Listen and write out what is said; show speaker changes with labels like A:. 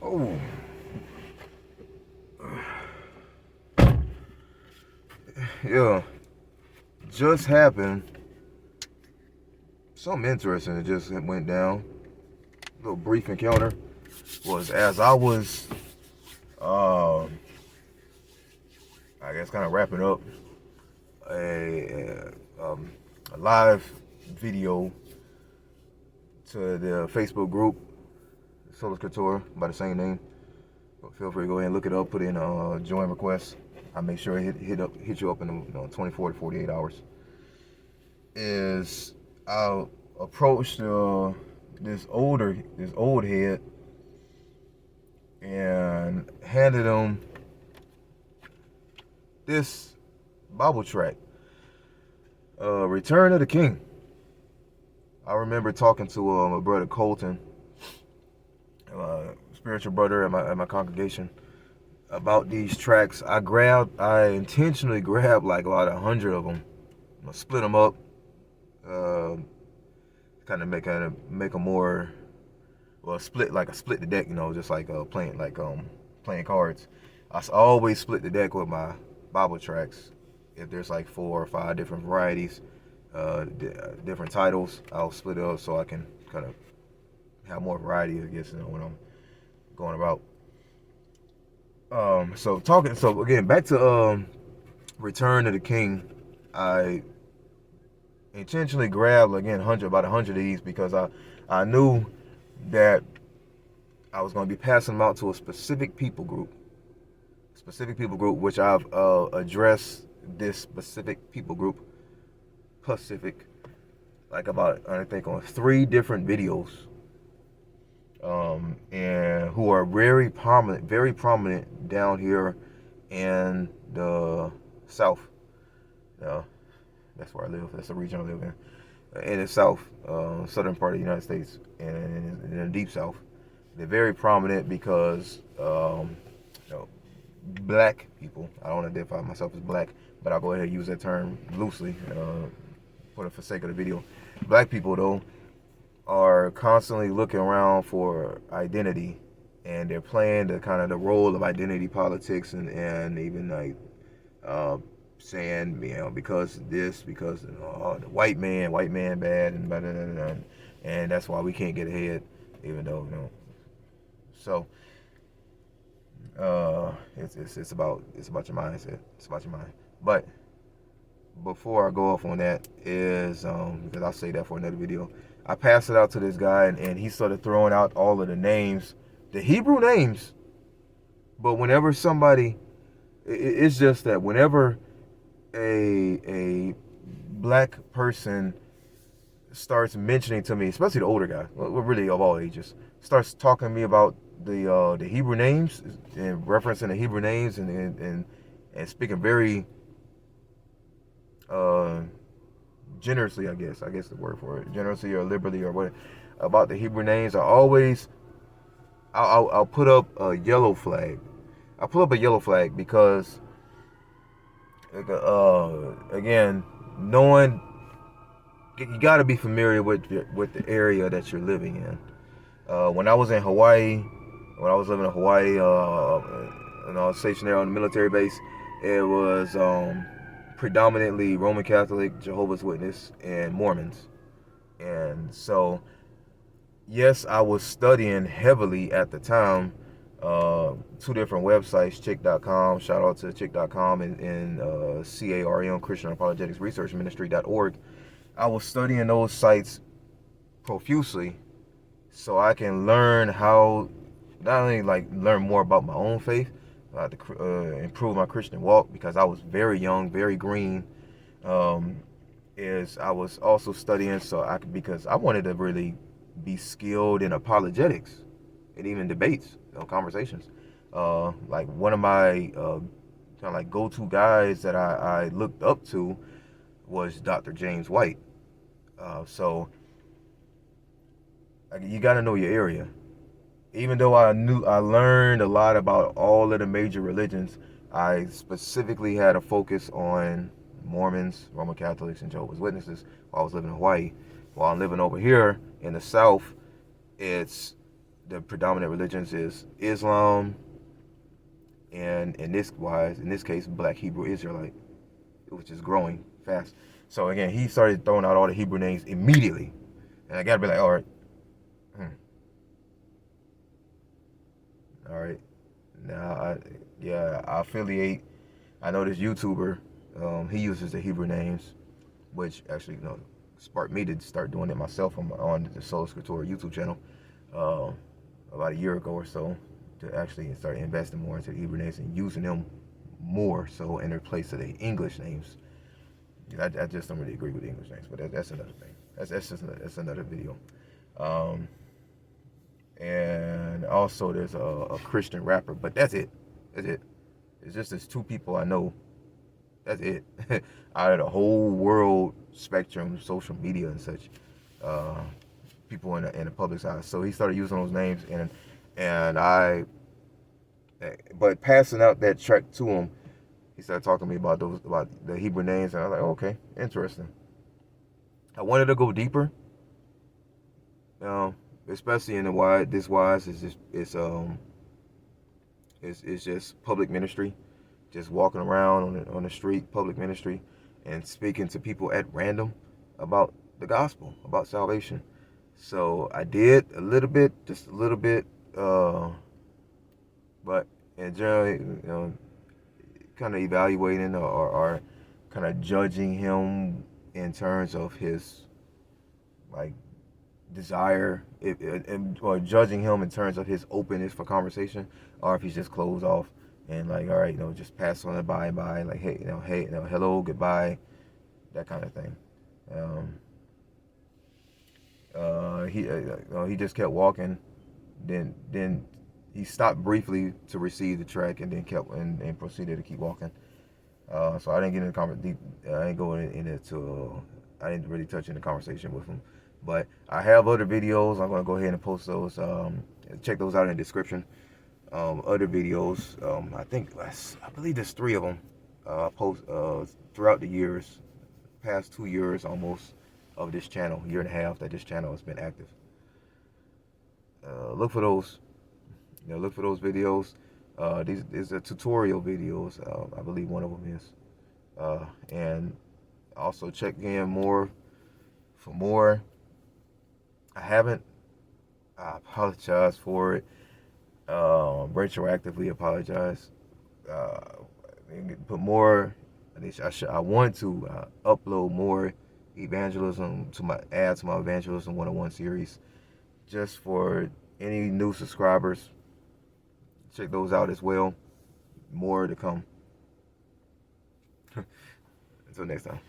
A: Oh, yeah, just happened. Something interesting that just went down. A little brief encounter was as I was, I guess, kind of wrapping up a live video to the Facebook group, Sola Scriptura, by the same name. But feel free to go ahead and look it up. Put in join request. I make sure it hit you up in 24 to 48 hours. Is I approached this old head and handed him this Bible tract, Return of the King. I remember talking to my brother Colton, spiritual brother at my congregation, about these tracks. I intentionally grabbed like about 100 of them. I split them up, kind of make them more, well, split the deck, just like playing cards. I always split the deck with my Bible tracks. If there's like 4 or 5 different varieties, different titles, I'll split it up so I can kind of have more variety, I guess, when I'm going about. So again, back to Return of the King. I intentionally grabbed about 100 of these because I knew that I was going to be passing them out to a specific people group, which I've addressed this specific people group, Pacific, like about, I think, on 3 different videos, and who are very prominent down here in the South. That's where I live. That's the region I live in the South, southern part of the United States, and in the deep South. They're very prominent because black people. I don't identify myself as black, but I'll go ahead and use that term loosely for the sake of the video. Black people, though, are constantly looking around for identity, and they're playing the role of identity politics, and even like saying, because the white man bad, and blah, blah, blah, blah, and that's why we can't get ahead, even though So it's about your mindset. It's about your mind. But before I go off on that, is because I'll say that for another video, I passed it out to this guy, and he started throwing out all of the names, the Hebrew names. But whenever somebody, it's just that whenever a black person starts mentioning to me, especially the older guy, well, really of all ages, starts talking to me about the Hebrew names and referencing the Hebrew names and speaking very generously, I guess the word for it, generously or liberally or what, about the Hebrew names, I'll put up a yellow flag. I put up a yellow flag because again, knowing, you got to be familiar with the area that you're living in. When I was living in Hawaii, and I was stationed there on the military base, it was predominantly Roman Catholic, Jehovah's Witness, and Mormons. And so, yes, I was studying heavily at the time. 2 different websites, chick.com, shout out to chick.com, and CARM, Christian Apologetics Research Ministry.org. I was studying those sites profusely so I can learn how, not only learn more about my own faith, to improve my Christian walk, because I was very young, very green. Is I was also studying because I wanted to really be skilled in apologetics and even debates, conversations. Like one of my go-to guys that I looked up to was Dr. James White. So you got to know your area. Even though I learned a lot about all of the major religions, I specifically had a focus on Mormons, Roman Catholics, and Jehovah's Witnesses while I was living in Hawaii. While I'm living over here in the South, it's the predominant religions is Islam, and in this case, Black Hebrew Israelite, which is growing fast. So again, he started throwing out all the Hebrew names immediately, and I gotta be like, all right, all right. Now, I affiliate. I know this YouTuber. He uses the Hebrew names, which actually, sparked me to start doing it myself on the Sola Scriptura YouTube channel about a year ago or so, to actually start investing more into the Hebrew names and using them more so in their place of the English names. I just don't really agree with the English names, but that's another thing. That's another video. And also there's a Christian rapper, but that's it. That's it. It's just there's two people I know. That's it. Out of the whole world spectrum, social media and such, people in the public's eyes. So he started using those names, but passing out that track to him, he started talking to me about the Hebrew names, and I was like, oh, okay, interesting. I wanted to go deeper, especially in the wise. This wise is just it's just public ministry, just walking around on the street, public ministry, and speaking to people at random about the gospel, about salvation. So I did a little bit, just a little bit, but in general, kind of evaluating or kind of judging him in terms of his desire, or judging him in terms of his openness for conversation, or if he's just closed off and all right, just pass on it by, like, hey, hello, goodbye, that kind of thing. He just kept walking, then he stopped briefly to receive the track, and then kept and proceeded to keep walking. So I didn't get into deep. I didn't go into. I didn't really touch in the conversation with him. But I have other videos. I'm gonna go ahead and post those. Check those out in the description. Other videos. I believe there's 3 of them. Post throughout the years, past 2 years almost of this channel, year and a half that this channel has been active. Look for those. Look for these are tutorial videos. I believe one of them is. And also check in for more. I haven't. I apologize for it. Retroactively apologize. Put more. I want to upload more evangelism add to my evangelism 101 series, just for any new subscribers. Check those out as well. More to come. Until next time.